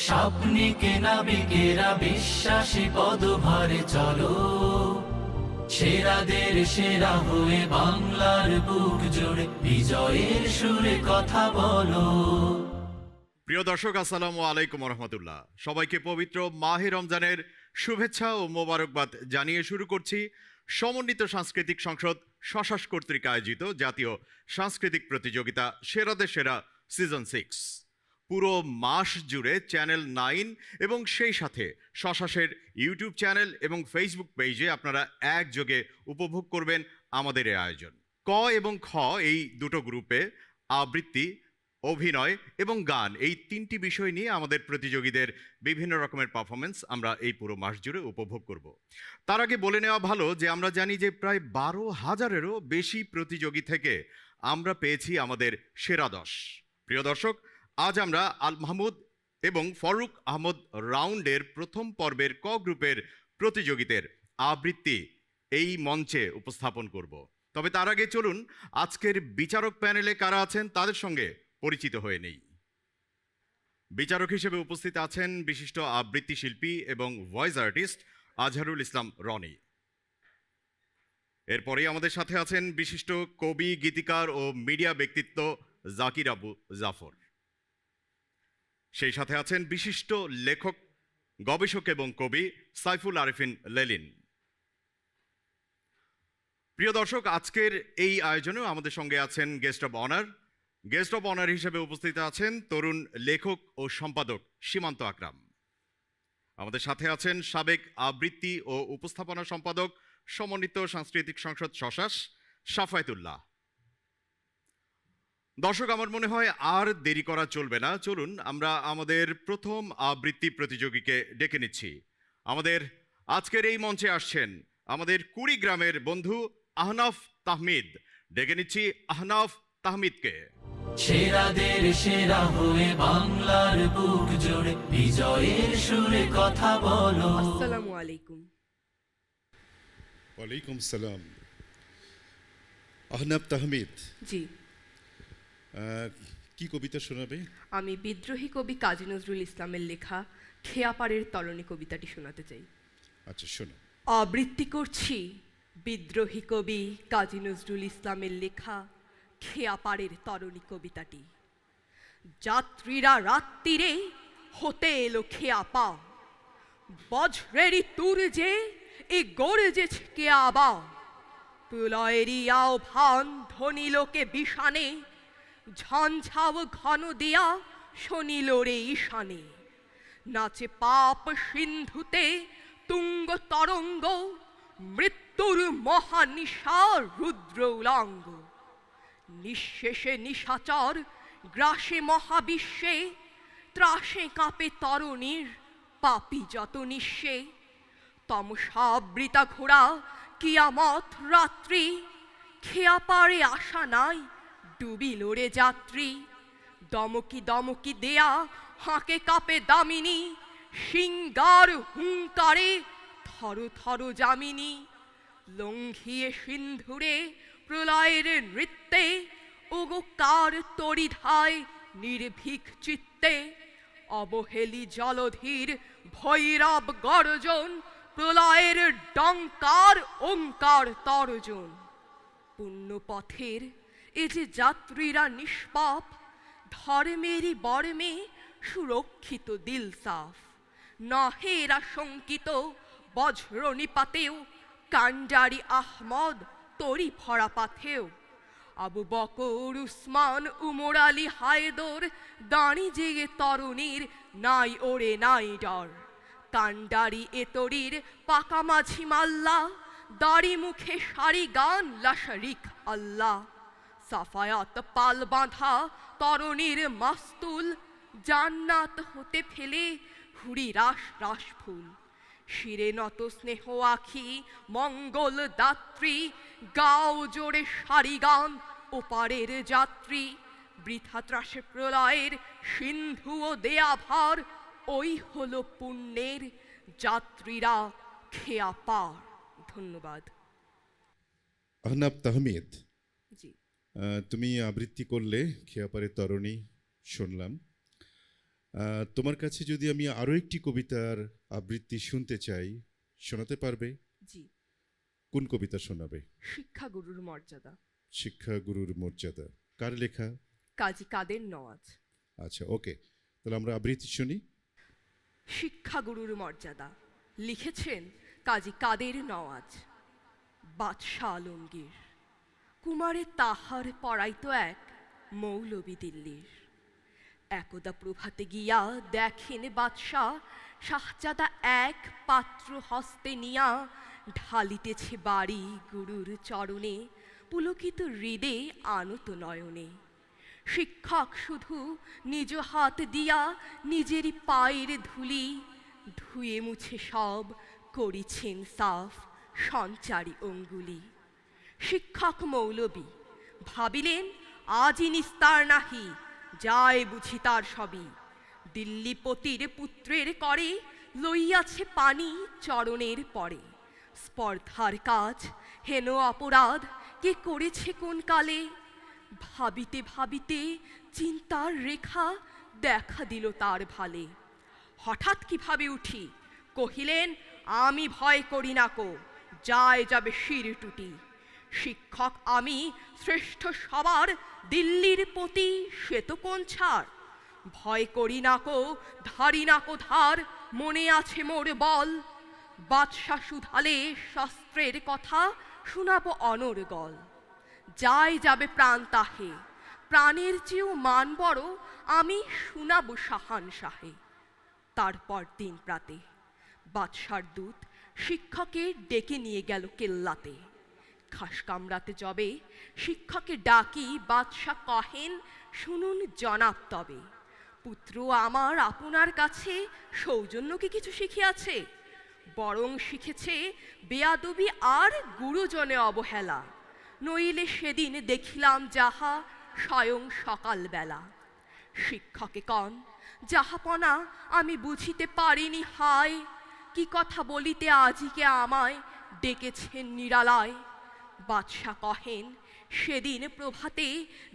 স্বপ্নিকে নাবিকেরা বিশ্বাসী পদভারে চলো, সেরাদের সেরা হয়ে বাংলার বুক জুড়ে বিজয়ের সুরে কথা বলো। প্রিয় দর্শক, আসসালামু আলাইকুম রহমতুল্লাহ। সবাইকে পবিত্র মাহে রমজানের শুভেচ্ছা ও মোবারকবাদ জানিয়ে শুরু করছি সমন্বিত সাংস্কৃতিক সংসদ শশাস কর্তৃক আয়োজিত জাতীয় সাংস্কৃতিক প্রতিযোগিতা সেরাদের সেরা সিজন 6। পুরো মাস জুড়ে চ্যানেল 9 এবং সেই সাথে শশাসের ইউটিউব চ্যানেল এবং ফেসবুক পেজে আপনারা একযোগে উপভোগ করবেন আমাদের এই আয়োজন। ক এবং খ এই দুটো গ্রুপে আবৃত্তি, অভিনয় এবং গান এই তিনটি বিষয় নিয়ে আমাদের প্রতিযোগীদের বিভিন্ন রকমের পারফরমেন্স আমরা এই পুরো মাস জুড়ে উপভোগ করব। তার আগে বলে নেওয়া ভালো যে আমরা জানি যে প্রায় 12,000-এরও বেশি প্রতিযোগী থেকে আমরা পেয়েছি আমাদের সেরা 10। প্রিয় দর্শক, আজ আমরা আল মাহমুদ এবং ফারুক আহমদ রাউন্ডের প্রথম পর্বের ক গ্রুপের প্রতিযোগীদের আবৃত্তি এই মঞ্চে উপস্থাপন করব। তবে তার আগে চলুন আজকের বিচারক প্যানেলে কারা আছেন তাদের সঙ্গে পরিচিত হয়ে নেই। বিচারক হিসেবে উপস্থিত আছেন বিশিষ্ট আবৃত্তি শিল্পী এবং ভয়েস আর্টিস্ট আজহারুল ইসলাম রনি। এরপরেই আমাদের সাথে আছেন বিশিষ্ট কবি, গীতিকার ও মিডিয়া ব্যক্তিত্ব জাকির আবু জাফর। সেই সাথে আছেন বিশিষ্ট লেখক, গবেষক এবং কবি সাইফুল আরেফিন লেলিন। প্রিয় দর্শক, আজকের এই আয়োজনেও আমাদের সঙ্গে আছেন guest of honour. Guest of honour হিসেবে উপস্থিত আছেন তরুণ লেখক ও সম্পাদক সীমান্ত আকরাম। আমাদের সাথে আছেন সাবেক আবৃত্তি ও উপস্থাপনা সম্পাদক সমন্বিত সাংস্কৃতিক সংসদ শশাস সাফায়েতুল্লাহ। দর্শক, আমার মনে হয় আর দেরি করা চলবে না, চলুন আমরা আমাদের প্রথম আবৃত্তি প্রতিযোগীকে ডেকে নিচ্ছি। আমাদের আজকের এই মঞ্চে আসছেন আমাদের কুড়িগ্রামের বন্ধু আহনাফ তাহমিদ। ডেকে নিচ্ছি আহনাফ তাহমিদকে। সেরাদের সেরা হয়ে বাংলার বুক জুড়ে বিজয়ের সুরে কথা বলো। আসসালামু আলাইকুম। ওয়ালাইকুম সালাম। আহনাফ তাহমিদ, জি, কি কবিতা শোনাবে? আমি বিদ্রোহী কবি কাজী নজরুল ইসলামের লেখা খেয়াপাড়ের তরণী কবিতাটি শোনাতে চাই। আচ্ছা, শোনো। আবৃত্তি করছি বিদ্রোহী কবি কাজী নজরুল ইসলামের লেখা খেয়াপাড়ের তরণী কবিতাটি। যাত্রীরা রাত্রিরে হতে এলো খেয়াপা, বজ্রেরই তুরজে এ গড়েছে কেয়াবা। প্রলয়েরই আহ্বান ধ্বনি লোকে বিষানে, ঝঞ্ঝাও ঘন দিয়া শনিল রে ঈশানে। নাচে পাপ সিন্ধুতে তুঙ্গ তরঙ্গ, মৃত্যুর মহানিশা রুদ্র উলাঙ্গ। নিঃশেষে নিশাচর গ্রাসে মহাবিশ্বে, ত্রাসে কাঁপে তরণীর পাপী যত নিঃশে। তমসাবৃতা ঘোড়া কিয়ামত রাত্রি, খেয়াপাড়ে আসা নাই ডুবিল রে যাত্রী। দমকি দমকি দেয়া হাঁকে কাঁপে দামিনী, সিঙ্গার হুঙ্কারে থর থর যামিনী। লঙ্ঘিয়ে সিন্ধুরে প্রলয়ের নৃত্যে, ওগো কার তরিধায় নির্ভীক চিত্তে। অবহেলি জলধীর ভৈরব গর্জন, প্রলয়ের ডঙ্কার ওঙ্কার তর্জন। পুণ্যপথের এ যে যাত্রীরা নিষ্পাপ, ধর্মেরই বর্মে সুরক্ষিত দিল সাফ। নহে এরা শঙ্কিত বজ্র নিপাতেও, কান্ডারি আহমদ তরি ভরা পাথেও। আবু বকর, উসমান, উমর আলী, হায়দর, দাঁড়ি জেগে তরুণীর নাই ওরে নাই ডর। কান্ডারি এ তরির পাকা মাঝি মাল্লা, দাড়ি মুখে সারি গান লাশারিক আল্লাহ। সাফায়াত পাল বাঁধা তরুণীর মাস্তুল, জান্নাত হতে ফেলে হুড়ি রাস রাস ফুল। শিরে নত স্নেহ আখি মঙ্গল দাত্রী, গাও জোরে সারি গান ওপারের যাত্রী। বৃথা ত্রাসে প্রলয়ের সিন্ধু ও দেয়া ভার, ওই হলো পুণ্যের যাত্রীরা খেয়া পার। ধন্যবাদ। আহনাফ তাহমিদ, জি, তুমি আবৃত্তি করলে খেয়াপাড়ের তরণী শুনলাম। তোমার কাছে যদি আমি আরও একটি কবিতার আবৃত্তি শুনতে চাই, শোনাতে পারবে? জি। কোন কবিতা শোনাবে? শিক্ষাগুরুর মর্যাদা, শিক্ষাগুরুর মর্যাদা। কার লেখা? কাজী কাদের নওয়াজ। আচ্ছা, ওকে, তাহলে আমরা আবৃত্তি শুনি। শিক্ষাগুরুর মর্যাদা লিখেছেন কাজী কাদের নওয়াজ। বাদশাহ আলমগীর কুমারে তাহার পড়াইতো এক মৌলবী দিল্লির। একদা প্রভাতে গিয়া দেখেন বাদশাহ শাহজাদা এক পাত্র হস্তে নিয়া ঢালিতেছে বাড়ি গুরুর চরণে, পুলকিত হৃদে আনত নয়নে। শিক্ষক শুধু নিজ হাত দিয়া নিজেরই পায়ের ধুলি ধুয়ে মুছে সব করিছেন সাফ সঞ্চারী অঙ্গুলি। শিক্ষক মৌলবী ভাবিলেন আজই নিস্তার নাহি, যায় বুঝি তার সবই। দিল্লিপতির পুত্রের করে লইয়াছে পানি চরণের পরে। স্পর্ধার কাজ হেন অপরাধ কে করেছে কোন কালে। ভাবিতে ভাবিতে চিন্তার রেখা দেখা দিল তার ভালে। হঠাৎ কিভাবে উঠি কহিলেন আমি ভয় করি না কো, যায় যাবে শির টুটি। শিক্ষক আমি শ্রেষ্ঠ সবার দিল্লির পতি, সে তো কোন ছাড়। ভয় করি না কো ধারি না কো ধার, মনে আছে মোর বল। বাদশা সুধালে শাস্ত্রের কথা শোনাবো অনর্গল। যায় যাবে প্রাণ তাহে, প্রাণের চেয়েও মান বড়, আমি শুনাবো শাহান শাহে। তারপর দিন প্রাতে বাদশার দূত শিক্ষকে ডেকে নিয়ে গেল কেল্লাতে। খাস কামরাতে যবে শিক্ষকে ডাকি বাদশা কহেন শুনুন জনাব তবে। পুত্র আমার আপনার কাছে সৌজন্য কি কিছু শিখিয়াছে? বরং শিখেছে বেয়াদবি আর গুরুজনে অবহেলা। নইলে সেদিন দেখিলাম যাহা স্বয়ং সকালবেলা। শিক্ষকে কন যাহাপনা আমি বুঝিতে পারিনি হায়, কি কথা বলিতে আজিকে আমায় ডেকেছেন নিরালায়। বাদশা কহেন সেদিন প্রভাতে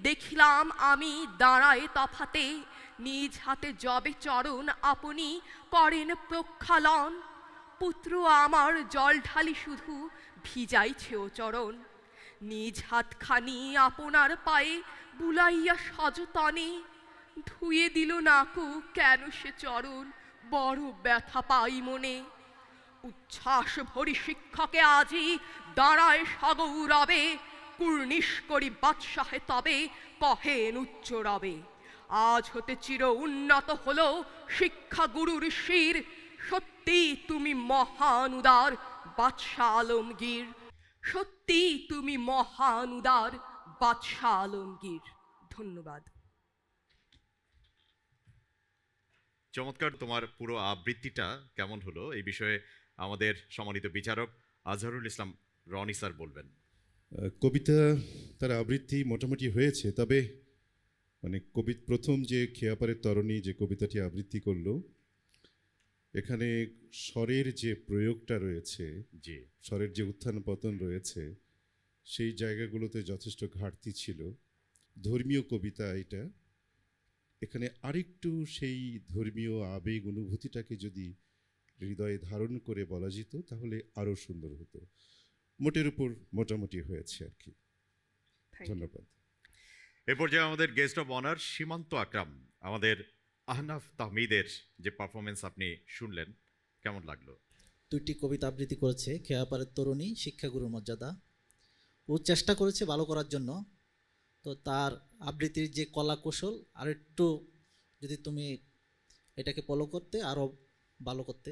দেখিলাম আমি দাঁড়ায় তফাতে। নিজ হাতে যবে চরণ আপনি করেন প্রক্ষালন, পুত্র আমার জল ঢালি শুধু ভিজাইছে ও চরণ। নিজ হাতখানি আপনার পায়ে বুলাইয়া সযতনে, ধুয়ে দিল নাকু কেন সে চরণ, বড় ব্যথা পাই মনে। উচ্ছ্বাস ভরি শিক্ষকে আজি দাঁড়ায় সগৌরবে, কুর্নিশ করি বাদশাহে তবে কহেন উচ্চ রবে। আজ হতে চির উন্নত হলো শিক্ষা গুরুর শির, সত্যি তুমি মহান উদার বাদশাহ আলমগীর। সত্যি তুমি মহান উদার বাদশাহ আলমগীর। ধন্যবাদ। চমৎকার, তোমার পুরো আবৃত্তিটা কেমন হলো এই বিষয়ে আমাদের সম্মানিত বিচারক আজহারুল ইসলাম রনি স্যার বলবেন। কবিতা তার আবৃত্তি মোটামুটি হয়েছে, তবে মানে প্রথম যে খেয়াপাড়ের তরণী যে কবিতাটি আবৃত্তি করলো, এখানে স্বরের যে প্রয়োগটা রয়েছে, জি, স্বরের যে উত্থান পতন রয়েছে, সেই জায়গাগুলোতে যথেষ্ট ঘাটতি ছিল। ধর্মীয় কবিতা এটা, এখানে আরেকটু সেই ধর্মীয় আবেগ অনুভূতিটাকে যদি হৃদয়ে ধারণ করে বলা যেত তাহলে আরও সুন্দর হতো। মোটের উপর মোটামুটি হয়েছে আর কি। ধন্যবাদ। এ পর্যায়ে আমাদের গেস্ট অফ অনার সীমান্ত আকরাম, আমাদের আহনাফ তাহমিদের যে পারফরমেন্স আপনি শুনলেন, কেমন লাগলো? দুইটি কবিতা আবৃত্তি করেছে খেয়াপাড়ের তরুণী, শিক্ষাগুরুর মর্যাদা। ও চেষ্টা করেছে ভালো করার জন্য, তো তার আবৃত্তির যে কলা কৌশল আর একটু যদি তুমি এটাকে ফলো করতে আরও ভালো করতে,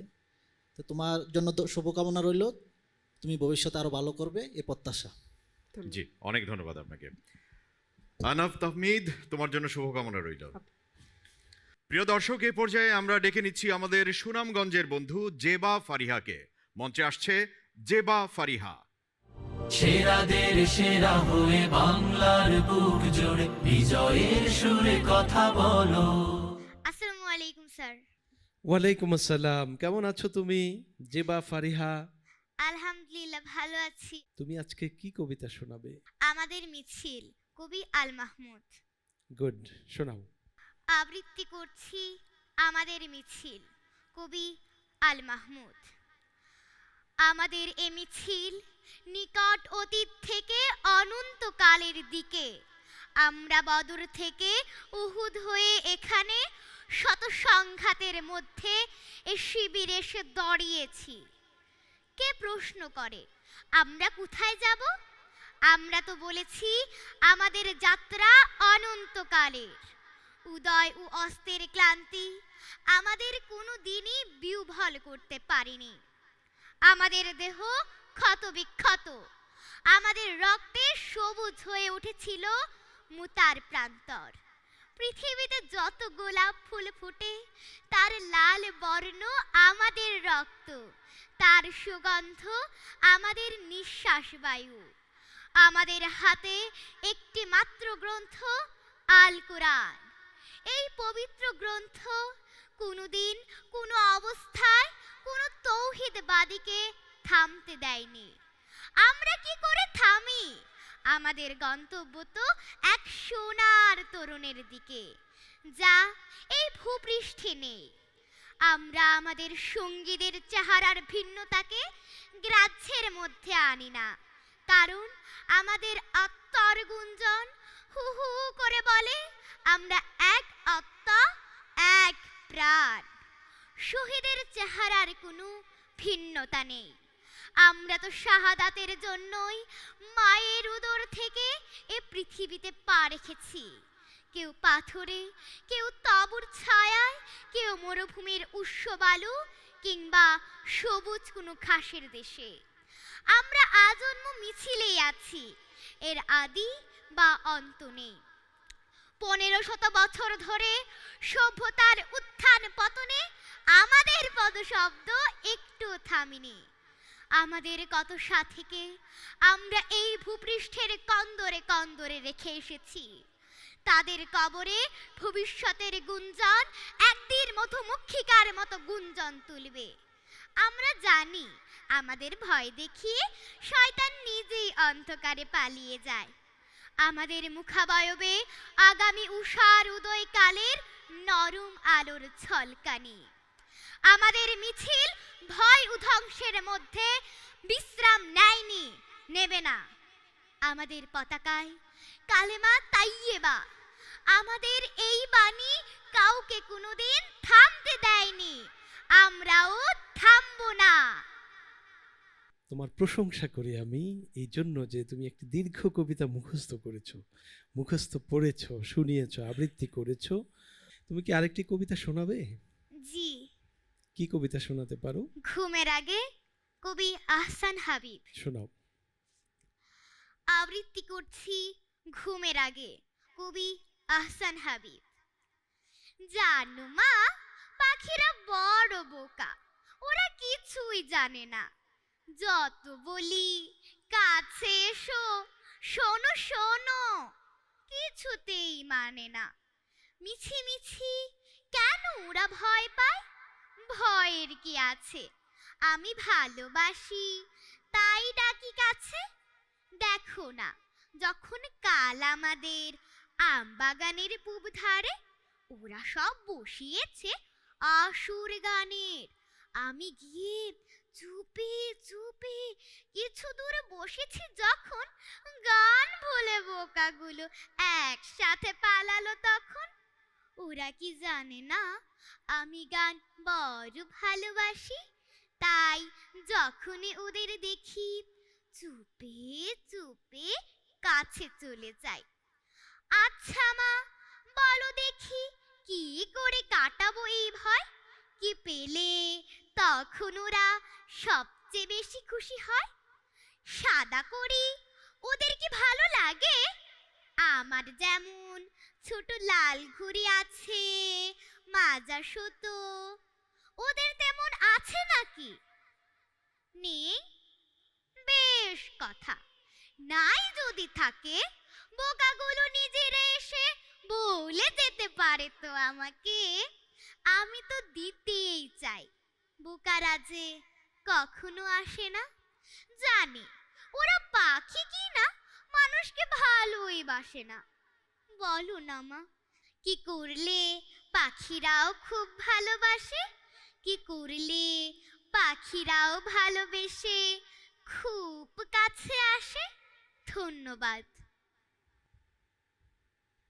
তো তোমার জন্য তো শুভকামনা রইল, তুমি ভবিষ্যতে আরও ভালো করবে এ প্রত্যাশা। জি, অনেক ধন্যবাদ আপনাকে। আহনাফ তাহমিদ, তোমার জন্য শুভকামনা রইল। প্রিয় দর্শক, এ পর্যায়ে আমরা ডেকে নিচ্ছি আমাদের সুনামগঞ্জের বন্ধু জেবা ফারিহাকে। মঞ্চে আসছে জেবা ফারিহা। সেরাদের সেরা হয়ে বাংলার বুক জোড়ে বিজয়ের সুরে কথা বলো। আসসালামু আলাইকুম স্যার। ওয়ালাইকুম আসসালাম, কেমন আছো তুমি জেবা ফারিহা? আলহামদুলিল্লাহ ভালো আছি। তুমি আজকে কি কবিতা শোনাবে? আমাদের মিছিল, কবি আল মাহমুদ। গুড, শোনাও। আবৃত্তি করছি আমাদের মিছিল, কবি আল মাহমুদ। আমাদের এ মিছিল নিকট অতীত থেকে অনন্তকালের দিকে। আমরা বদর থেকে উহুদ হয়ে এখানে শত সংঘাতের মধ্যে এ শিবিরে এসে দাঁড়িয়েছি। কে প্রশ্ন করে আমরা কোথায় যাব? আমরা তো বলেছি আমাদের যাত্রা অনন্তকালের। উদয় ও অস্তের ক্লান্তি আমাদের কোনো দিনই বিহ্বল করতে পারেনি। আমাদের দেহ ক্ষত বিক্ষত, আমাদের রক্তে সবুজ হয়ে উঠেছিল মুতার প্রান্তর। পৃথিবীতে যত গোলাপ ফুল ফোটে তার লাল বর্ণ আমাদের রক্ত, তার সুগন্ধ আমাদের নিঃশ্বাস বায়ু। আমাদের হাতে একটি মাত্র গ্রন্থ, আল কোরআন। এই পবিত্র গ্রন্থ কোনোদিন কোনো অবস্থায় কোনো তৌহিদবাদীকে থামতে দেয়নি। আমরা কি করে থামি? আমাদের গন্তব্য তো এক সোনার তরুণের দিকে, যা এই ভূপৃষ্ঠে নেই। আমরা আমাদের সঙ্গীদের চেহারার ভিন্নতাকে গ্রাহ্যের মধ্যে আনি না, কারণ আমাদের আত্মার গুঞ্জন হু হু করে বলে আমরা এক আত্মা, এক প্রাণ। শহীদের চেহারার কোনো ভিন্নতা নেই। আমরা তো শাহাদাতের জন্যই মায়ের উদর থেকে এ পৃথিবীতে পা রেখেছি। কেউ পাথরে, কেউ তাঁবুর ছায়ায়, কেউ মরুভূমির উৎস বালু কিংবা সবুজ কোনো ঘাসের দেশে। আমরা আজন্ম মিছিলেই আছি, এর আদি বা অন্ত নেই। 1500 বছর ধরে সভ্যতার উত্থান পতনে আমাদের পদশব্দ একটু থামিনি। আমাদের কত সাথীকে আমরা এই ভূপৃষ্ঠের কন্দরে কন্দরে রেখে এসেছি। তাদের কবরে ভবিষ্যতের গুঞ্জন একদিন মধুমক্ষিকার মতো গুঞ্জন তুলবে। আমরা জানি আমাদের ভয় দেখিয়ে শয়তান নিজেই অন্ধকারে পালিয়ে যায়। আমাদের মুখাবয়বে আগামী উষার উদয়কালের নরম আলোর ঝলকানি। আমাদের মিছিল ভয় ও ধ্বংসের মধ্যে বিশ্রাম নেয়নি, নেবে না। আমাদের পতাকায় কালেমা তাইয়েবা। আমাদের এই বাণী কাউকে কোনোদিন থামতে দেয়নি, আমরাও থামবো না। তোমার প্রশংসা করি আমি এই জন্য যে তুমি একটি দীর্ঘ কবিতা মুখস্থ করেছো, মুখস্থ পড়েছো, শুনিয়েছো, আবৃত্তি করেছো। তুমি কি আরেকটি কবিতা শোনাবে? জি, কি কবিতা শোনাতে পারো? ঘুমের আগে, কবি আহসান হাবিব। শোনাও। আবৃত্তি করছি ঘুমের আগে, কবি আহসান হাবিব। জানো মা, পাখিরা বড় বোকা, ওরা কিছুই জানে না। যত বলি কাছে এসো, শোনো শোনো, কিছুতেই মানে না। মিছি মিছি কেন ওরা ভয় পায়? ভয়ের কি আছে, আমি ভালোবাসি তাই ডাকি কাছে। দেখো না, যখন কাল আমাদের আমবাগানের পূব ধারে ওরা সব বসিয়েছে আসুর গানের, আমি গিয়ে চুপে চুপে কিছু দূর বসেছি যখন, গান ভুলে বোকাগুলো একসাথে পালালো তখন। ওরা কি জানে না আমি গান বড় ভালোবাসি? তাই যখনই ওদের দেখি চুপে চুপে কাছে চলে যাই। আচ্ছা মা, বলো দেখি কি করে কাটাবো এই ভয়? কি পেলে তখন ওরা সবচেয়ে বেশি খুশি হয়? সাদা করি ওদের কি ভালো লাগে? আমার যেমন ছোট লাল ঘুড়ি আছে, মাজা সুতো, ওদের তেমন আছে নাকি? নেই? বেশ কথা, নাই যদি থাকে বোকাগুলো নিজেরা এসে বলে যেতে পারে তো আমাকে। আমি তো দিতেই চাই, বোকারা যে কখনো আসে না। জানি ওরা পাখি কি না মানুষকে ভালোই বাসে না। বলো না মা, কি করলে পাখিরাও খুব ভালোবাসে, কি করলে পাখিরাও ভালোবেসে খুব কাছে আসে। ধন্যবাদ।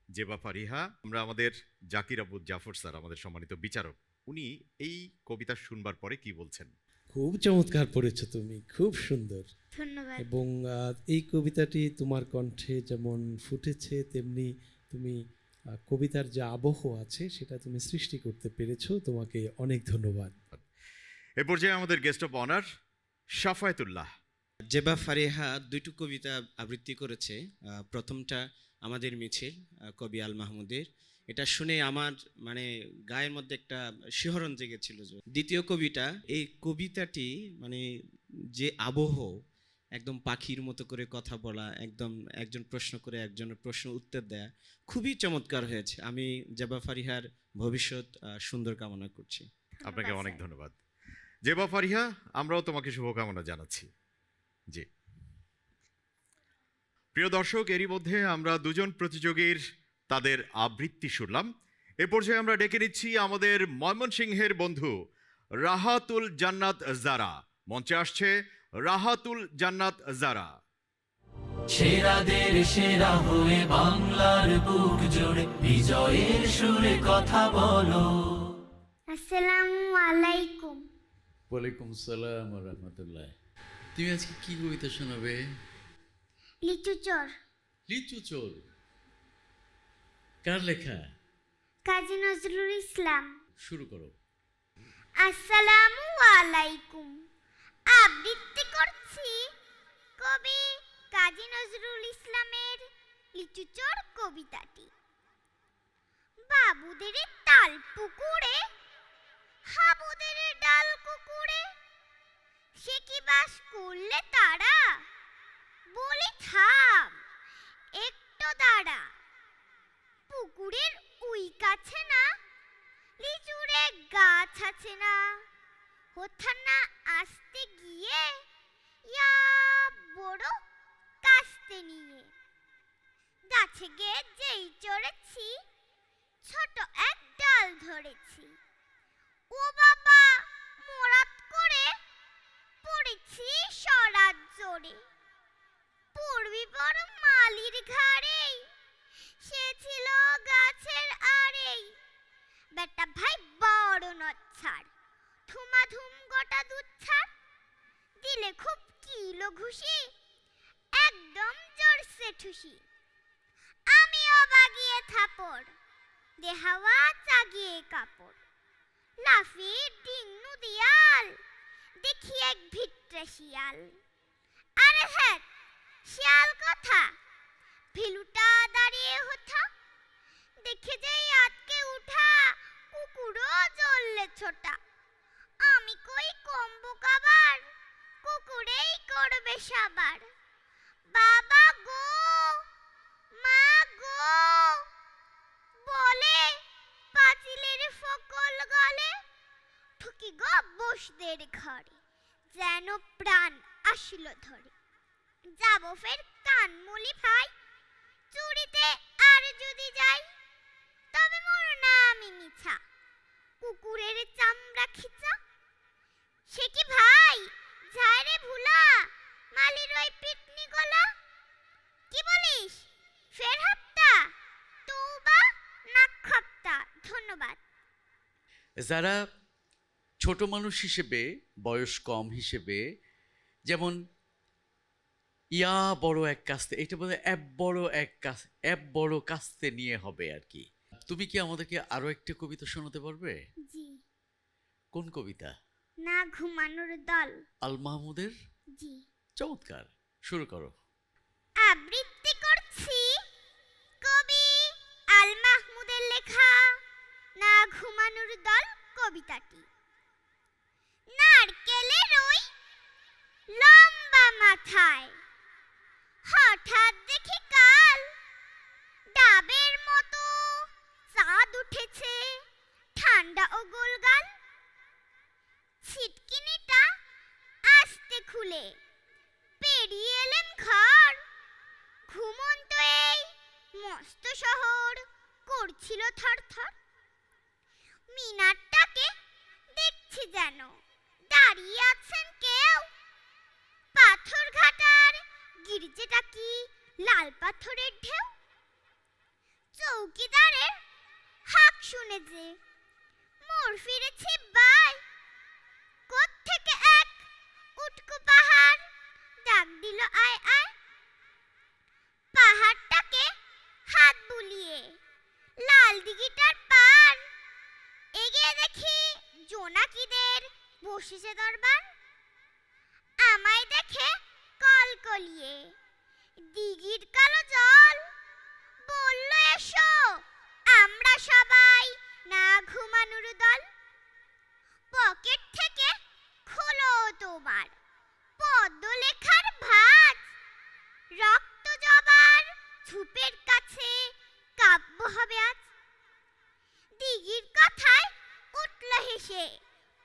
জেবা ফারিহা, আমরা আমাদের জাকির আবু জাফর স্যার, আমাদের সম্মানিত বিচারক, উনি এই কবিতা শুনবার পরে কি বলছেন? খুব চমৎকার পড়েছো তুমি, খুব সুন্দর। ধন্যবাদ। এবং এই কবিতাটি তোমার কণ্ঠে যেমন ফুটেছে, তেমনি তুমি কবিতার যে আবহ আছে সেটা তুমি সৃষ্টি করতে পেরেছো। তোমাকে অনেক ধন্যবাদ। এ পর্যায়ে আমাদের guest of honour Shafayetullah. Zeba Fariha দুইটি কবিতা আবৃত্তি করেছে। প্রথমটা আমাদের মিছিল, কবি আল মাহমুদের। এটা শুনে আমার মানে গায়ের মধ্যে একটা শিহরণ জেগেছিল। দ্বিতীয় কবিতা, এই কবিতাটি মানে যে আবহ, একদম পাখির মতো করে কথা বলা, একদম একজন প্রশ্ন করে একজনের প্রশ্ন উত্তর দেয়া, খুবই চমৎকার হয়েছে। আমি জেবা ফারিহার ভবিষ্যৎ সুন্দর কামনা করছি। আপনাকে অনেক ধন্যবাদ জেবা ফারিহা, আমরাও তোমাকে শুভকামনা জানাচ্ছি। জি প্রিয় দর্শক, এরই মধ্যে আমরা দুজন প্রতিযোগীর তাদের আবৃত্তি শুনলাম। এ পর্যায়ে আমরা ডেকে নিচ্ছি আমাদের ময়মনসিংহের বন্ধু রাহাতুল জান্নাত জারা। মঞ্চে আসছে রাহাতুল জান্নাত জারা। সেরাদের সেরা হয়ে বাংলার বুক জুড়ে বিজয়ের সুরে কথা বলো। আসসালামু আলাইকুম। ওয়ালাইকুম সালাম রহমতুল্লাহ। তুমি আজকে কি কবিতা শোনাবে? লিচু চোর। লিচু চোর কার লেখা? কাজী নজরুল ইসলাম। শুরু করো। আসসালামু আলাইকুম। আবৃত্তি করছি কবি কাজী নজরুল ইসলামের লিচু চোর কবিতাটি। বাবুদের তাল পুকুরে, হাবুদের ডাল কুকুরে, সে কি বাস করলে তারা? বলি থাম একটু দাঁড়া, পুকুরের উই কাছে না, লিচুরে গাছ আছে না, কোথাও না আসতে গিয়ে ইয়া বড় কাস্তে নিয়ে, গাছে গিয়ে যেই চড়েছি ছোট এক ডাল ধরেছি, ও বাবা মোরাত করে পড়েছি সরাত জোরে, পূর্বী বড় মালির ঘাড়েই, সে ছিল গাছের আড়েই, বেটা ভাই বড় নচ্ছাড়, ধুমাধুম গোটা দুধ ছাড়, দিলে খুব কিলো ঘুষি, একদম জোরসে ঠুসি, আমিও বাগিয়ে থাপড়, দেহাওয়া চাগিয়ে কাপড়, লাফিয়ে ডিঙ্গু দিয়াল, দেখি এক ভিট্রে শিয়াল। আরে হ্যাঁ শিয়াল কথা, ফেলুটা দাঁড়িয়ে হোথা, দেখে যেই আটকে উঠা, কুকুরও জ্বললে ছোটা, আমি কই কম্বো কাবার, কুকুরেই করবে সাবার, বাবা গো মা গো বলে পাঁচিলের ফকল গলে, ঠুকি গো বসদের ঘরে, যেন প্রাণ আসিল ধরে, যাব ফের কানমুলি ভাই, চুরিতে আর যদি যাই, তবে মোর নামই মিছা, কুকুরের চামড়া খিচা, সে কি ভাই যায় রে ভুলা, মালির ওই পিটনি গলা, কি বলিস ফের হপ্তা, তৌবা নাক খপ্তা। ধন্যবাদ। যারা ছোট মানুষ হিসেবে, বয়স কম হিসেবে, যেমন ইয়া বড় এক কাস্তে, এটা বোধহয় অ্যাপ বড় কাস্তে নিয়ে হবে আর কি। তুমি কি আমাদেরকে আরো একটা কবিতা শোনাতে পারবে? জি। কোন কবিতা? না ঘুমানোর দল। আল মাহমুদের? জি। চমৎকার, শুরু করো। আবৃত্তি করছি কবি আল মাহমুদের লেখা না ঘুমানোর দল কবিতাটি। নারকেলের ওই লম্বা মাথায় হঠাৎ দেখি কাল, ডাবের মতো চাঁদ উঠেছে ঠান্ডা ও গোলগাল, ছিটকিনিটা আস্তে খুলে পেরিয়ে এলেন ঘর, ঘুমন্ত এই মস্ত শহর করছিল থরথর, মিনারটাকে দেখছি যেন দাঁড়িয়ে আছেন কেউ। পাথর ঘাটার গির্জেটা কি লাল পাথরের ঢেউ? চৌকিদারের হাঁক শুনে যে মোর ফিরেছে বাই, কোত্থেকে এক উটকো পাহাড় ডাক দিল আয় আয়। পাহাড়টাকে হাত বুলিয়ে লাল দিঘিটার পার এগিয়ে দেখি জোনাকিদের বসেছে দরবার। আমায় দেখে কলকলিয়ে দিঘির কালো জল বলল এসো আমরা সবাই না ঘুমানোর দল। পকেট থেকে খোলো তোমার পদ্ম লেখার ভাঁজ, রক্ত জবার ঝুপের কাছে কাব্য হবে আজ। দিঘির কথায় উঠল হেসে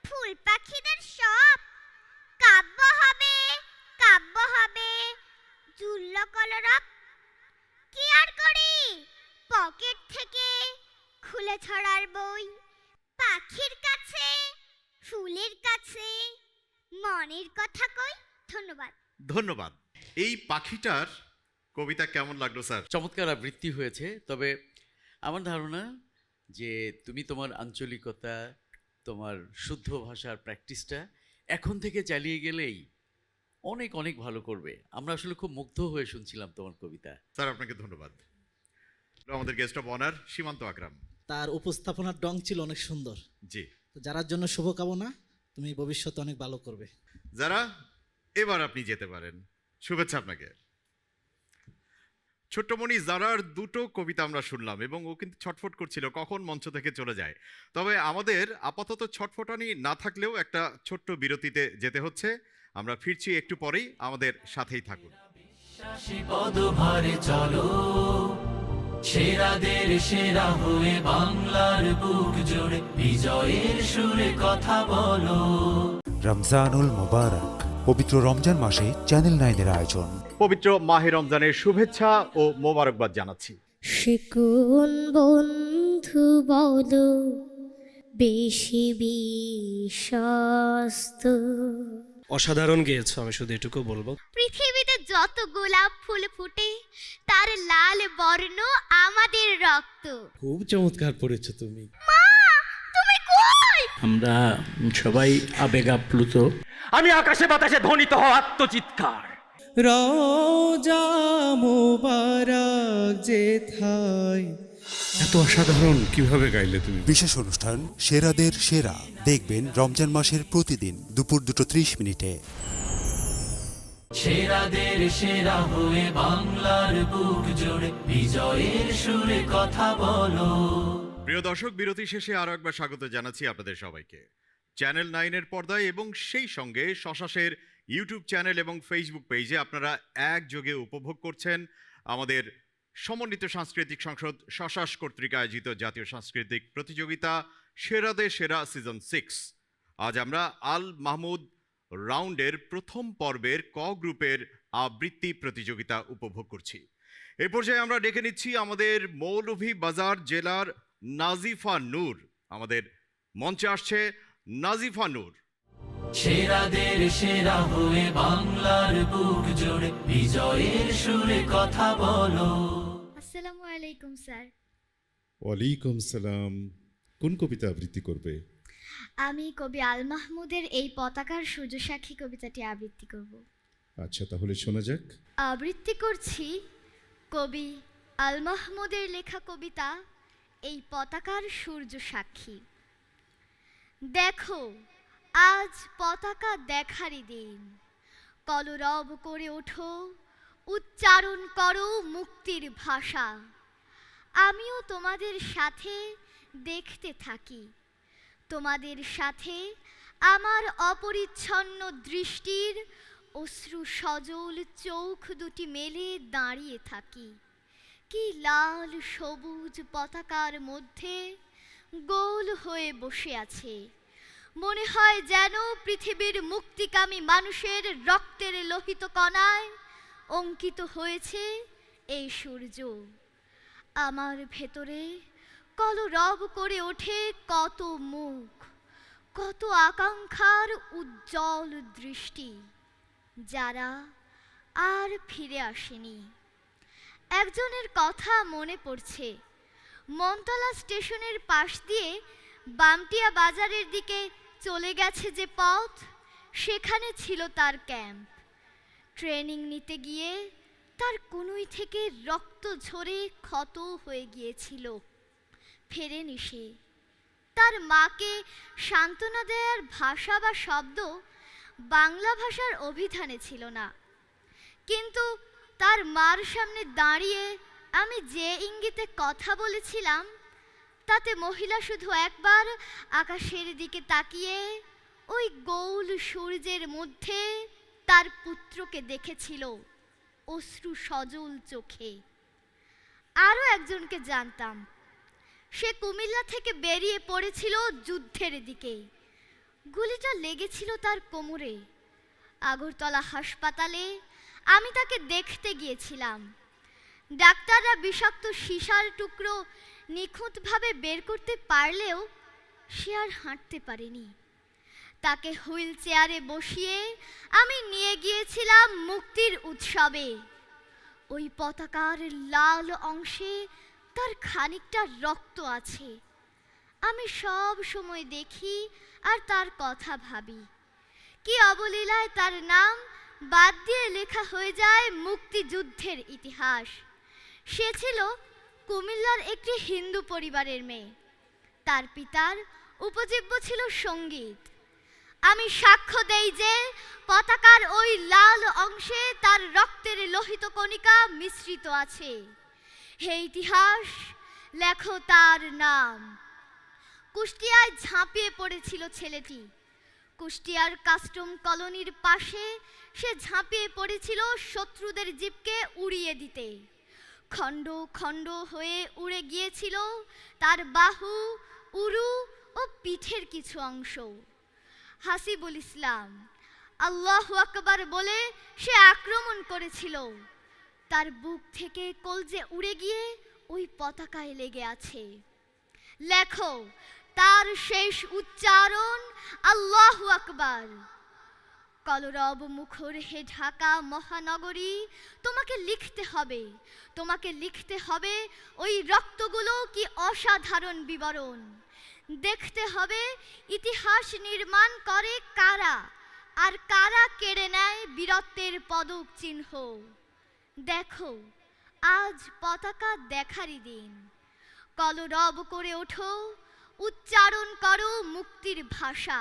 ফুল পাখিদের সব, কাব্য হবে কাব্য হবে জুল্ল কলরব। কি আর করি পকেট থেকে খুলে ছড়ার বই, পাখির কাছে ফুলের কাছে মনের কথা কই। ধন্যবাদ। ধন্যবাদ। এই পাখিটার কবিতা কেমন লাগলো স্যার? চমৎকার আবৃত্তি হয়েছে, তবে আমার ধারণা যে তুমি তোমার আঞ্চলিকতা, তোমার শুদ্ধ ভাষার প্র্যাকটিসটা এখন থেকে চালিয়ে গেলেই অনেক অনেক ভালো করবে। আমরা আসলে খুব মুগ্ধ হয়ে শুনছিলাম তোমার কবিতা। স্যার আপনাকে ধন্যবাদ। আমাদের গেস্ট অফ অনার সীমান্ত আকরাম। তার উপস্থাপনার ডং ছিল অনেক সুন্দর। জি, তো যারার জন্য শুভকামনা, তুমি ভবিষ্যতে অনেক ভালো করবে। যারা এবার আপনি যেতে পারেন, শুভেচ্ছা আপনাকে। ছোট্টমণি জারার দুটো কবিতা আমরা শুনলাম এবং ও কিন্তু ছটফট করছিল কখন মঞ্চ থেকে চলে যায়। তবে আমাদের আপাতত ছটফটানি না থাকলেও একটা ছোট্ট বিরতিতে যেতে হচ্ছে। আমরা ফিরছি একটু পরেই, আমাদের সাথেই থাকুন। বিশ্বাসী পদভারে চলো, সেরাদের সেরা হয়ে বাংলার বুক জুড়ে বিজয়ের সুরে কথা বলো। রমজানুল মুবারক, পবিত্র রমজান মাসে চ্যানেল 9-এর আয়োজন। পবিত্র মাহে রমজানের শুভেচ্ছা ও মোবারকবাদ জানাচ্ছি। সে কোন বন্ধু বলো বেশি বিশ্বস্ত? অসাধারণ গেয়েছো, আমি শুধু এটুকু বলবো। পৃথিবীতে যত গোলাপ ফুল ফুটে তার লাল বর্ণ আমাদের রক্ত। খুব চমৎকার পড়েছো তুমি। মা তুমি কই? আমরা সবাই আবেগ আপ্লুত। আমি আকাশে বাতাসে ধ্বনিত হওয়া আত্মচিৎকার। রওজা মুবারক যেথায়। এত অসাধারণ কিভাবে গাইলে তুমি? বিশেষ অনুষ্ঠান সেরাদের সেরা দেখবেন রমজান মাসের প্রতিদিন দুপুর 2:30 সেরাদের সেরা হয়ে বাংলার বুক জুড়ে বিজয়ের সুরে কথা বলো। প্রিয় দর্শক, বিরতি শেষে আরো একবার স্বাগত জানাচ্ছি আপনাদের সবাইকে। চ্যানেল 9-এর পর্দায় এবং সেই সঙ্গে শশাসের ইউটিউব চ্যানেল এবং ফেসবুক পেজে আপনারা একযোগে উপভোগ করছেন আমাদের সমন্বিত সাংস্কৃতিক সংসদ শশাস কর্তৃক আয়োজিত জাতীয় সাংস্কৃতিক প্রতিযোগিতা সেরাদের সেরা সিজন 6। আজ আমরা আল মাহমুদ রাউন্ডের প্রথম পর্বের ক গ্রুপের আবৃত্তি প্রতিযোগিতা উপভোগ করছি। এ পর্যায়ে আমরা ডেকে নিচ্ছি আমাদের মৌলভীবাজার জেলার নাজিফা নূর। আমাদের মঞ্চে আসছে নাজিফা নূর। সেরাদের সেরা হয়ে বাংলার বুক জুড়ে বিজয়ের সুরে কথা বলো। আসসালামু আলাইকুম স্যার। ওয়ালাইকুম সালাম। কোন কবিতা আবৃত্তি করবে? আমি কবি আল মাহমুদের এই পতাকার সূর্যসাক্ষী কবিতাটি আবৃত্তি করব। আচ্ছা, তাহলে শোনা যাক। আবৃত্তি করছি কবি আল মাহমুদের লেখা কবিতা এই পতাকার সূর্য সাক্ষী। দেখো আজ পতাকা দেখারই দিন, কলরব করে ওঠো, উচ্চারণ করো মুক্তির ভাষা। আমিও তোমাদের সাথে দেখতে থাকি, তোমাদের সাথে আমার অপরিচ্ছন্ন দৃষ্টির অশ্রু সজল চোখ দুটি মেলে দাঁড়িয়ে থাকি। কি লাল সবুজ পতাকার মধ্যে গোল হয়ে বসে আছে, মনে হয় যেন পৃথিবীর মুক্তিকামী মানুষের রক্তের লোহিত কণায় অঙ্কিত হয়েছে এই সূর্য। আমার ভেতরে কলরব করে ওঠে কত মুখ, কত আকাঙ্ক্ষার উজ্জ্বল দৃষ্টি, যারা আর ফিরে আসেনি। একজনের কথা মনে পড়ছে, মনতলা স্টেশনের পাশ দিয়ে বামটিয়া বাজারের দিকে চলে গেছে যে পথ, সেখানে ছিল তার ক্যাম্প। ট্রেনিং নিতে গিয়ে তার কনুই থেকে রক্ত ঝরে ক্ষত হয়ে গিয়েছিল। ফেরেনি সে। তার মাকে সান্ত্বনা দেওয়ার ভাষা বা শব্দ বাংলা ভাষার অভিধানে ছিল না, কিন্তু তার মার সামনে দাঁড়িয়ে আমি যে ইঙ্গিতে কথা বলেছিলাম, তাতে মহিলা শুধু একবার আকাশের দিকে তাকিয়ে ওই গৌল সূর্যের মধ্যে তার পুত্রকে দেখেছিল অশ্রু সজল চোখে। আরও একজনকে জানতাম, সে কুমিল্লা থেকে বেরিয়ে পড়েছিল যুদ্ধের দিকে। গুলিটা লেগেছিল তার কোমরে। আগরতলা হাসপাতালে আমি তাকে দেখতে গিয়েছিলাম। ডাক্তাররা বিষাক্ত সীসার টুকরো নিখুঁতভাবে বের করতে পারলেও সে আর হাঁটতে পারেনি। তাকে হুইল চেয়ারে বসিয়ে আমি নিয়ে গিয়েছিলাম মুক্তির উৎসবে। ওই পতাকার লাল অংশে তার খানিকটা রক্ত আছে। আমি সব সময় দেখি আর তার কথা ভাবি। কি অবলীলায় তার নাম বাদ দিয়ে লেখা হয়ে যায় মুক্তিযুদ্ধের ইতিহাস। সে ছিল কুমিল্লার একটি হিন্দু পরিবারের মেয়ে। তার পিতার উপজীব্য ছিল সঙ্গীত। আমি সাক্ষ্য দেই যে পতাকার ওই লাল অংশে তার রক্তের লোহিত কণিকা মিশ্রিত আছে। হে ইতিহাস, লেখো তার নাম। কুষ্টিয়ায় ঝাঁপিয়ে পড়েছিল ছেলেটি। কুষ্টিয়ার কাস্টম কলোনির পাশে সে ঝাঁপিয়ে পড়েছিল শত্রুদের জিপকে উড়িয়ে দিতে। খণ্ড খণ্ড হয়ে উড়ে গিয়েছিল তার বাহু, উরু ও পিঠের কিছু অংশ। হাসিবুল ইসলাম আল্লাহু আকবার বলে সে আক্রমণ করেছিল। তার বুক থেকে কলজে উড়ে গিয়ে ওই পতাকায় লেগে আছে। লেখো তার শেষ উচ্চারণ আল্লাহু আকবার। কলরব মুখর হে ঢাকা মহানগরী, তোমাকে লিখতে হবে, তোমাকে লিখতে হবে ওই রক্তগুলো কি অসাধারণ বিবরণ। দেখতে হবে ইতিহাস নির্মাণ করে কারা, আর কারা কেড়ে নেয় বীরত্বের পদক চিহ্ন। দেখো আজ পতাকা দেখারই দিন। কলরব করে ওঠো, উচ্চারণ করো মুক্তির ভাষা।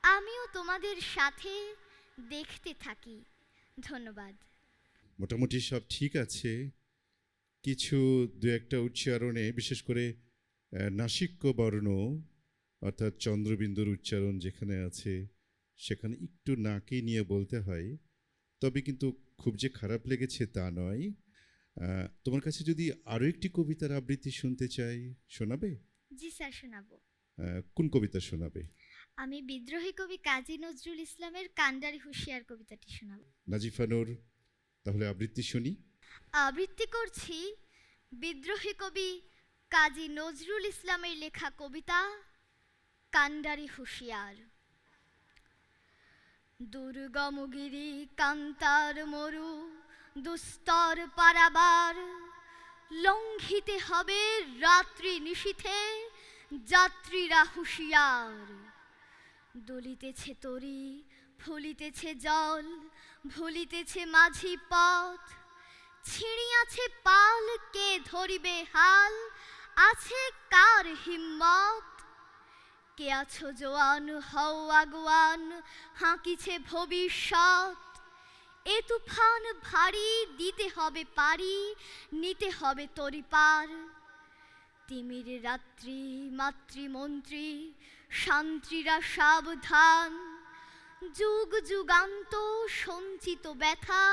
আমিও তোমাদের সাথে দেখতে থাকি। ধন্যবাদ। মোটামুটি সব ঠিক আছে, কিছু দু একটা উচ্চারণে বিশেষ করে নাসিক্য বর্ণ অর্থাৎ চন্দ্রবিন্দুর উচ্চারণ যেখানে আছে সেখানে একটু নাকে নিয়ে বলতে হয়, তবে কিন্তু খুব যে খারাপ লেগেছে তা নয়। তোমার কাছে যদি আরও একটি কবিতার আবৃত্তি শুনতে চাই, শোনাবে? জি স্যার, শোনাবো। কোন কবিতা শোনাবে? আমি বিদ্রোহী কবি কাজী নজরুল ইসলামের কান্ডারি হুঁশিয়ার কবিতাটি শোনাবো। নাজিফা নূর, তাহলে আবৃত্তি শুনি। আবৃত্তি করছি বিদ্রোহী কবি কাজী নজরুল ইসলামের লেখা কবিতা কান্ডারি হুঁশিয়ার। দুর্গমগিরি কান্তার মরু দুস্তর পারাবার, লঙ্ঘিতে হবে রাত্রি নিশীথে যাত্রীরা হুঁশিয়ার। দলিতেছে তরি, ফুলিতেছে জল, ভুলিতেছে মাঝি পথ। ছিঁড়িয়াছে পাল, কে ধরিবে হাল, আছে কার হিম্মত। কে আছো জোয়ান, হও আগুয়ান, হাঁকিছে ভবিষ্যৎ। এ তুফান ভারী, দিতে হবে পারি, নিতে হবে তরি পার। তিমির রাত্রি, মাতৃমন্ত্রী, শান্ত্রীরা সাবধান। যুগ যুগান্ত সঞ্চিত ব্যথা,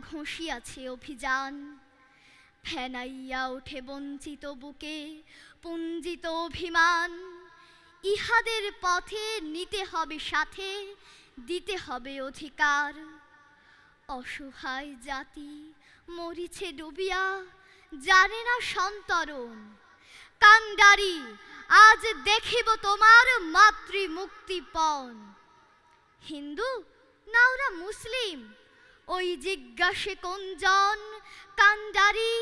ঘষিয়াছে অভিযান। ফেনাইয়া ওঠে বঞ্চিত বুকে পুঞ্জিত অভিমান। ইহাদের পথে নিতে হবে সাথে, দিতে হবে অধিকার। অসহায় জাতি মরিছে ডুবিয়া, জানে না সন্তরণ। কান্ডারি আজ দেখিব তোমার মাতৃ মুক্তিপণ। হিন্দু না ওরা মুসলিম, ওই জিজ্ঞাসে কোনজন? কান্ডারি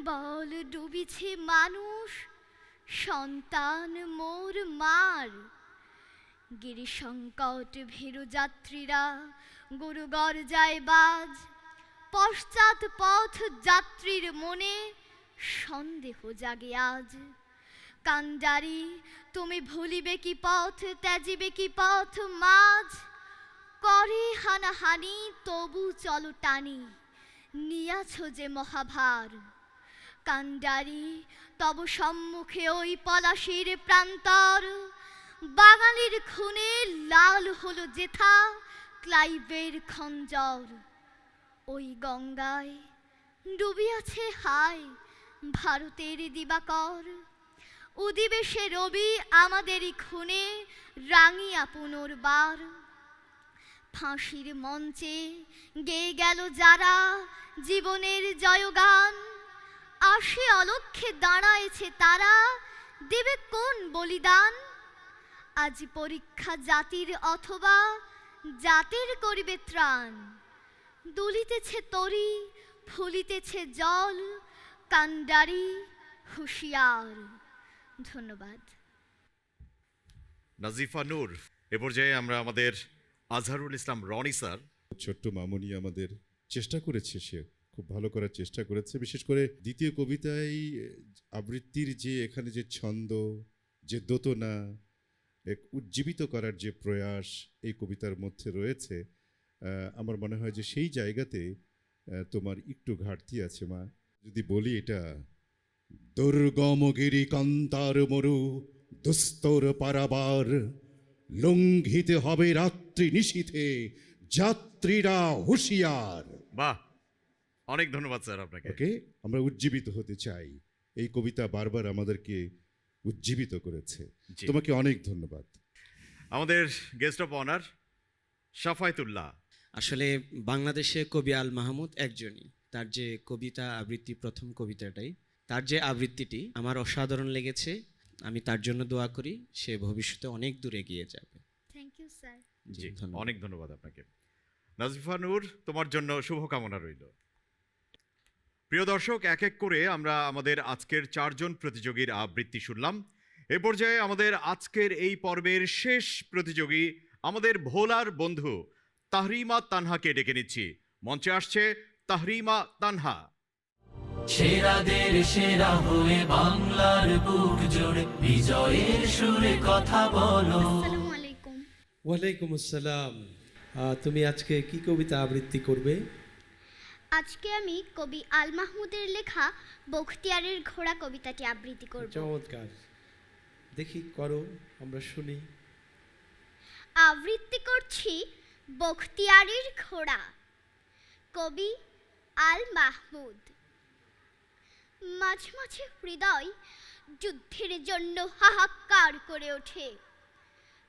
বল ডুবিছে মানুষ, সন্তান মোর মার। গিরি সংকট ভীরু যাত্রীরা গুরুগর যায় বাজ, পশ্চাৎ পথ যাত্রীর মনে সন্দেহ জাগে আজ। কান্ডারি তুমি ভুলিবে কি পথ, ত্যাজিবে কি পথ মাঝ? করে হানাহানি তবু চলো টানি, নিয়াছ যে মহাভার। কান্ডারি তব সম্মুখে ওই পলাশির প্রান্তর, বাঙালির খুনে লাল হলো যেথা ক্লাইভের খঞ্জর। ওই গঙ্গায় ডুবিয়াছে হায় ভারতের দিবাকর, উদিবে সে রবি আমাদেরই খুনে রাঙিয়া পুনর্বার। ফাঁসির মঞ্চে গেয়ে গেল যারা জীবনের জয়গান, আসে অলক্ষ্যে দাঁড়ায়েছে তারা, দেবে কোন বলিদান? আজ পরীক্ষা জাতির অথবা জাতির করিবে ত্রাণ, দুলিতেছে তরি ফুলিতেছে জল, কান্ডারি হুঁশিয়ার। ধন্যবাদ। নাজিফা নূর, এ পর্যায়ে আমরা আমাদের আজহারুল ইসলাম রনি স্যার। ছোট্ট মামুনি আমাদের চেষ্টা করেছে, সে খুব ভালো করার চেষ্টা করেছে। বিশেষ করে দ্বিতীয় কবিতায় আবৃত্তির যে এখানে যে ছন্দ, যে দোতনা, এক উজ্জীবিত করার যে প্রয়াস এই কবিতার মধ্যে রয়েছে, আমার মনে হয় যে সেই জায়গাতে তোমার একটু ঘাটতি আছে মা। যদি বলি এটা, দুর্গমগিরি কান্তার মরু দুস্তর পারাবার, লঙ্ঘিতে হবে রাত্রি নিশীথে যাত্রীরা হুঁশিয়ার। বাহ, অনেক ধন্যবাদ স্যার আপনাকে। ওকে, আমরা উজ্জীবিত হতে চাই। এই কবিতা বারবার আমাদেরকে উজ্জীবিত করেছে। জি। তোমাকে অনেক ধন্যবাদ। আমাদের গেস্ট অফ অনার শাফায়েতুল্লাহ। আসলে বাংলাদেশে কবি আল মাহমুদ একজনই। তার যে কবিতা আবৃত্তি, প্রথম কবিতাটাই, তার যে আবৃত্তিটি আমার অসাধারণ লেগেছে। আমি তার জন্য দোয়া করি সে ভবিষ্যতে অনেক দূর এগিয়ে যাবে। Thank you sir. জি, অনেক ধন্যবাদ আপনাকে। নাজিফা নূর, তোমার জন্য শুভকামনা রইল। প্রিয় দর্শক, এক এক করে আমরা আমাদের আজকের 4 জন প্রতিযোগীর আবৃত্তি শুনলাম। এ পর্যায়ে আমাদের আজকের এই পর্বের শেষ প্রতিযোগী আমাদের ভোলার বন্ধু তাহরিমা তানহাকে ডেকে নিচ্ছি। মঞ্চে আসছে তাহরিমা তানহা। সেরাদের সেরা হয়ে বাংলার বুক জোড়ে বিজয়ের সুরে কথা বলো। আসসালামু আলাইকুম। ওয়ালাইকুম আসসালাম। তুমি আজকে কি কবিতা আবৃত্তি করবে? আজকে আমি কবি আল মাহমুদের লেখা বখতিয়ারের ঘোড়া কবিতাটি আবৃত্তি করব। চমৎকার, দেখি করো, আমরা শুনি। আবৃত্তি করছি বখতিয়ারের ঘোড়া, কবি আল মাহমুদ। মাঝে মাঝে হৃদয় যুদ্ধের জন্য হাহাকার করে ওঠে,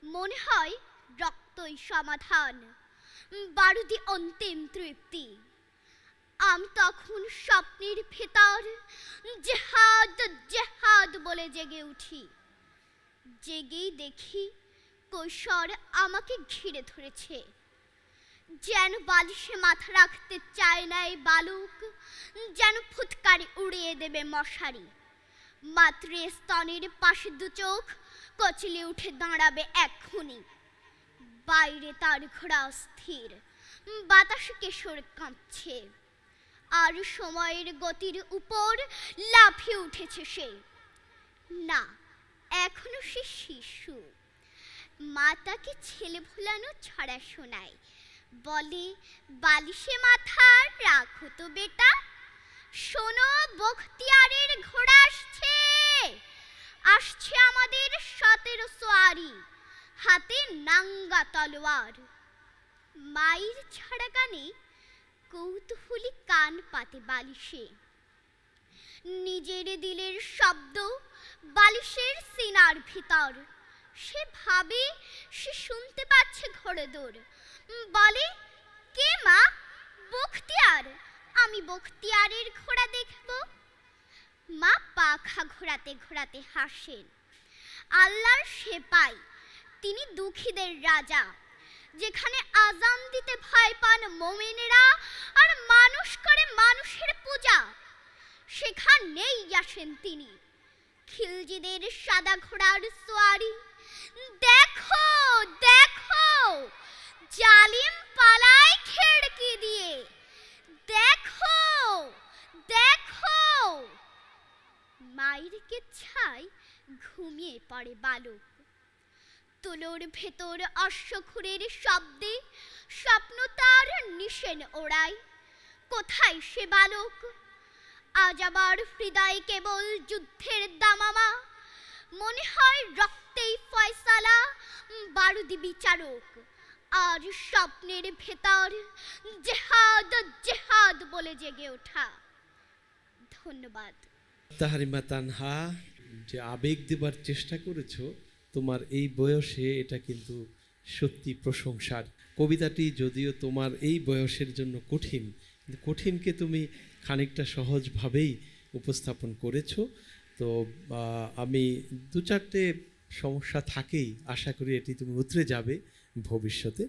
মনে হয় রক্তই সমাধান, বারুদি অন্তিম তৃপ্তি। আমি তখন স্বপ্নের ভেতর জেহাদ জেহাদ বলে জেগে উঠি। জেগেই দেখি কৈশোর আমাকে ঘিরে ধরেছে, যেন বালিশে মাথা রাখতে চায় না এই বালক, যেন ফুৎকারে উড়িয়ে দেবে মশারি। মাতৃ স্তনের পাশে দু চোখ কচলে উঠে দাঁড়াবে এক্ষুনি। বাইরে তার ঘোড়া স্থির, বাতাসে কেশর কাঁপছে, আর সময়ের গতির উপর লাফিয়ে উঠেছে সে। না, এখনো সে শিশু। মা তাকে ছেলে ভোলানো ছড়া শোনায়, বলে বালিশে মাথা রাখো তো বেটা, শোনো বখতিয়ারের ঘোড়া আসছে, আসছে আমাদের 17 সোয়ারি, হাতে নাঙ্গা তলোয়ার। মায়ের ছাড়া গানে কৌতূহলী কান পাতে বালিশে, নিজের দিলের শব্দ বালিশের সিনার ভিতর। সে ভাবে সে শুনতে পাচ্ছে ঘোড়দৌড়, বলে কে মা? বখতিয়ার। আমি বখতিয়ারের ঘোড়া দেখব। মা পাখা ঘোরাতে ঘোরাতে হাসেন। আল্লাহর সেপাই, তিনি দুঃখীদের রাজা। যেখানে আজান দিতে ভয় পান মোমেনেরা আর মানুষ করে মানুষের পূজা, সেখানেই আসেন তিনি। খিলজিদের সাদা ঘোড়ার সোয়ারি, দেখো দেখো জালিম পালায় খিড়কি দিয়ে, দেখো দেখো মায়ের কেচ্ছায় ঘুমিয়ে পড়ে বালক। তুলোর ভেতর অশ্বক্ষুরের শব্দে স্বপ্ন তার নিশেন ওড়ায়। কোথায় সে বালক? আজ আবার হৃদয় কেবল যুদ্ধের দামামা, মনে হয় রক্তেই ফয়সালা, বারুদি বিচারক। আর স্বপ্নের ভেতর জেহাদ জেহাদ বলে জেগে ওঠা। ধন্যবাদ। তাহারিমা তানহা, যে আবেগ দেবার চেষ্টা করেছো তোমার এই বয়সে, এটা কিন্তু সত্যি প্রশংসার। কবিতাটি যদিও তোমার এই বয়সের জন্য কঠিন, কিন্তু কঠিনকে তুমি খানিকটা সহজভাবেই উপস্থাপন করেছো। তো আমি দু চারটে সমস্যা থাকেই, আশা করি এটি তুমি উতরে যাবে ভবিষ্যতে।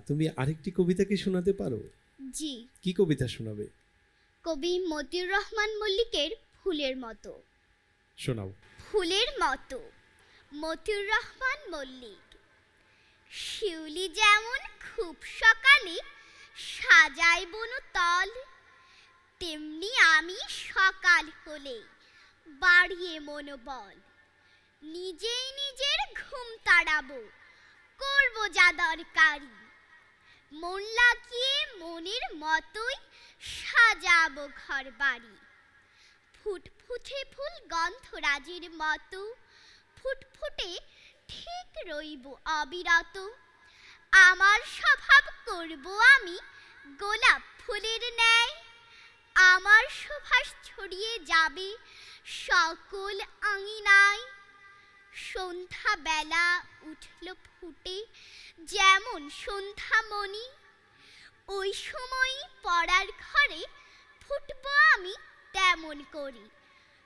তুমি আরেকটি কবিতা কি শোনাতে পারো? জি। কি কবিতা শোনাবে? কবি মতিউর রহমান মল্লিকের ফুলের মতো। শোনাও। ফুলের মতো, মতিউর রহমান মল্লিক। শিউলি যেমন খুব সকালে সাজায় বনু তল, তেমনি আমি সকাল হলে বাড়িয়ে মনোবল। নিজেই নিজের ঘুম তাড়াবো, করবো যা দরকারি। মন লাগিয়ে মনের মতোই সাজাবো ঘর বাড়ি। ফুটফুটে ফুল গন্ধরাজের মতো ফুটফুটে ঠিক রইব অবিরত। আমার স্বভাব করব আমি গোলাপ ফুলের ন্যায়, আমার সুবাস ছড়িয়ে যাবে সকল আঙিনায়। সন্ধ্যা বেলা উঠল ফুটে যেমন সন্ধ্যামণি, ওই সময় পড়ার ঘরে ফুটবো আমি তেমন করি।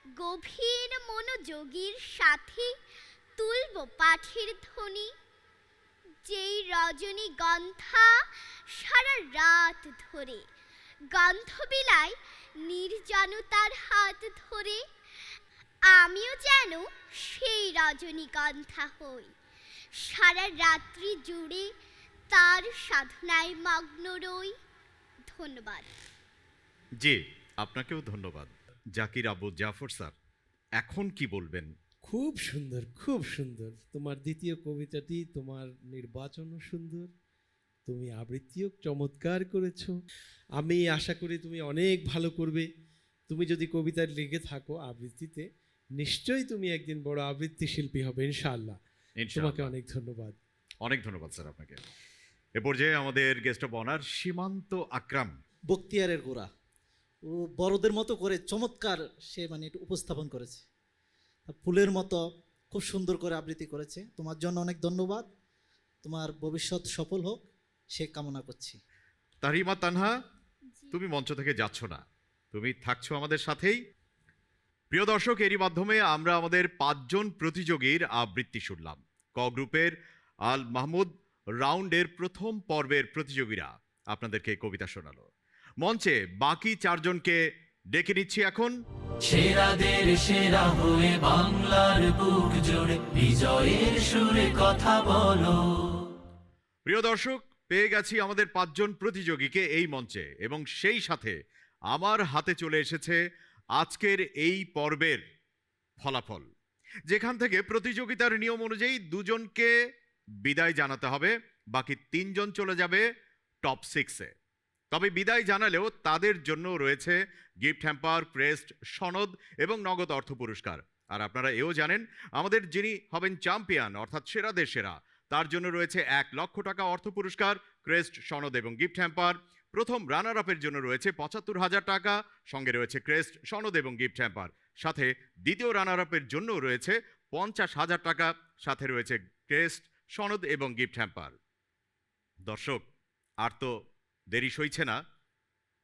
গভীর মনোযোগীর সাথে তুলব পাঠের ধ্বনি। যেই রজনীগন্ধা সারা রাত ধরে গন্ধ বিলায় নির্জনতার হাত ধরে, আমিও যেন সেই রজনীগন্ধা হই, সারা রাত্রি জুড়ে তার সাধনায় মগ্ন রই। ধন্যবাদ। জি, আপনাকেও ধন্যবাদ। জাকির আবু জাফর স্যার, এখন কি বলবেন? খুব সুন্দর, খুব সুন্দর। তোমার দ্বিতীয় কবিতাটি, তোমার নির্বাচনও সুন্দর, তুমি আবৃত্তিও চমৎকার করেছো। আমি আশা করি তুমি অনেক ভালো করবে। তুমি যদি কবিতা লিখে থাকো আবৃত্তিতে, নিশ্চয়ই তুমি একদিন বড় আবৃত্তি শিল্পী হবে ইনশাআল্লাহ। তোমাকে অনেক ধন্যবাদ। অনেক ধন্যবাদ স্যার আপনাকে। এ পর্যায়ে আমাদের গেস্ট অফ অনার সীমান্ত আকরাম। বক্তিয়ারের গোড়া, ও বড়দের মতো করে চমৎকার সে মানে এটা উপস্থাপন করেছে। ফুলের মতো খুব সুন্দর করে আবৃত্তি করেছে। তোমার জন্য অনেক ধন্যবাদ। তোমার ভবিষ্যৎ সফল হোক সে কামনা করছি। তাহরিমা তানহা, তুমি মঞ্চ থেকে যাচ্ছ না, তুমি থাকছো আমাদের সাথেই। প্রিয় দর্শক, এরই মাধ্যমে আমরা আমাদের 5 জন প্রতিযোগীর আবৃত্তি শুনলাম। ক গ্রুপের আল মাহমুদ রাউন্ডের প্রথম পর্বের প্রতিযোগীরা আপনাদেরকে কবিতা শোনালো। মঞ্চে বাকি 4 জনকে ডেকে নিচ্ছি এখন। সেরাদের সেরা হয়ে বাংলার বুক জুড়ে বিজয়ের সুরে কথা বলো। প্রিয় দর্শক, পেয়ে গেছি আমাদের 5 জন প্রতিযোগীকে এই মঞ্চে, এবং সেই সাথে আমার হাতে চলে এসেছে আজকের এই পর্বের ফলাফল, যেখান থেকে প্রতিযোগিতার নিয়ম অনুযায়ী 2 জনকে বিদায় জানাতে হবে, বাকি 3 জন চলে যাবে টপ 6-এ। তবে বিদায় জানালেও তাদের জন্য রয়েছে গিফট হ্যাম্পার, ক্রেস্ট, সনদ এবং নগদ অর্থ পুরস্কার। আর আপনারা এও জানেন, আমাদের যিনি হবেন চ্যাম্পিয়ন অর্থাৎ সেরাদের সেরা, তার জন্য রয়েছে 1 লক্ষ টাকা অর্থ পুরস্কার, ক্রেস্ট, সনদ এবং গিফট হ্যাম্পার। প্রথম রানার আপের জন্য রয়েছে 75,000 টাকা, সঙ্গে রয়েছে ক্রেস্ট, সনদ এবং গিফট হ্যাম্পার। সাথে দ্বিতীয় রানার আপের জন্য রয়েছে 50,000 টাকা, সাথে রয়েছে ক্রেস্ট, সনদ এবং গিফট হ্যাম্পার। দর্শক, আর তো দেরি সইছে না,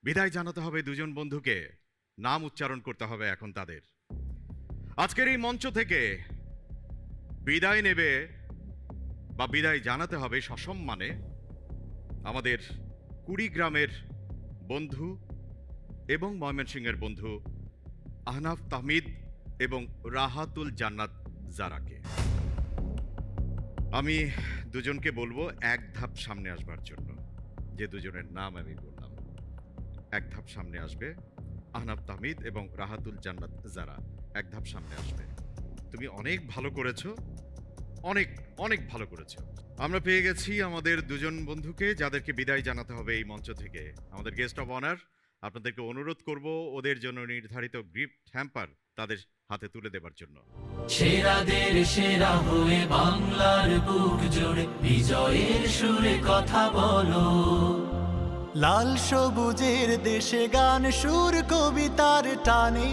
বিদায় জানাতে হবে 2 জন বন্ধুকে। নাম উচ্চারণ করতে হবে এখন তাদের। আজকের এই মঞ্চ থেকে বিদায় নেবে বা বিদায় জানাতে হবে সসম্মানে আমাদের কুড়িগ্রামের বন্ধু এবং ময়মনসিংহের বন্ধু আহনাফ তাহমিদ এবং রাহাতুল জান্নাত জারাকে। আমি দুজনকে বলবো এক ধাপ সামনে আসবার জন্য। যে দুজনের নাম আমি বললাম, এক ধাপ সামনে আসবে। আহনাফ তাহমিদ এবং রাহাতুল জান্নাত জারা এক ধাপ সামনে আসবে। তুমি অনেক ভালো করেছো, অনেক অনেক ভালো করেছো। আমরা পেয়ে গেছি আমাদের দুজন বন্ধুকে, যাদেরকে বিদায় জানাতে হবে এই মঞ্চ থেকে। আমাদের গেস্ট অফ অনার, আপনাদেরকে অনুরোধ করব ওদের জন্য নির্ধারিত গিফট হ্যাম্পার তাদের হাতে তুলে দেবার জন্য। সেরাদের সেরা হয়ে বাংলার বুক জুড়ে বিজয়ের সুরে কথা বলো। লাল সবুজের দেশে গান সুর কবিতার টানে,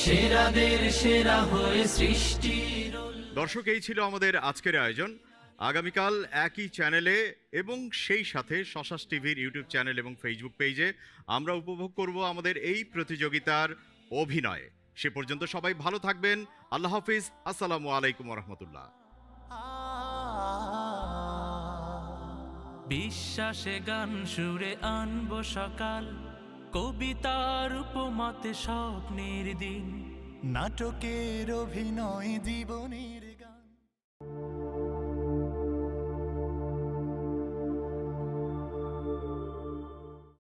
সেরাদের সেরা হয়ে সৃষ্টির। দর্শক, এই ছিল আমাদের আজকের আয়োজন। আগামীকাল একই চ্যানেলে এবং সেই সাথে শশাস টিভির ইউটিউব চ্যানেল এবং ফেসবুক পেজে আমরা উপভোগ করব আমাদের এই প্রতিযোগিতার অভিনয়। সে পর্যন্ত সবাই ভালো থাকবেন। আল্লাহ হাফিজ। আসসালামু আলাইকুম রহমতুল্লাহ। বিশ্বাসে গান সুরে আনবো সকাল, কবিতার উপমাতে স্বপ্নের দিন, নাটকের অভিনয় জীবনের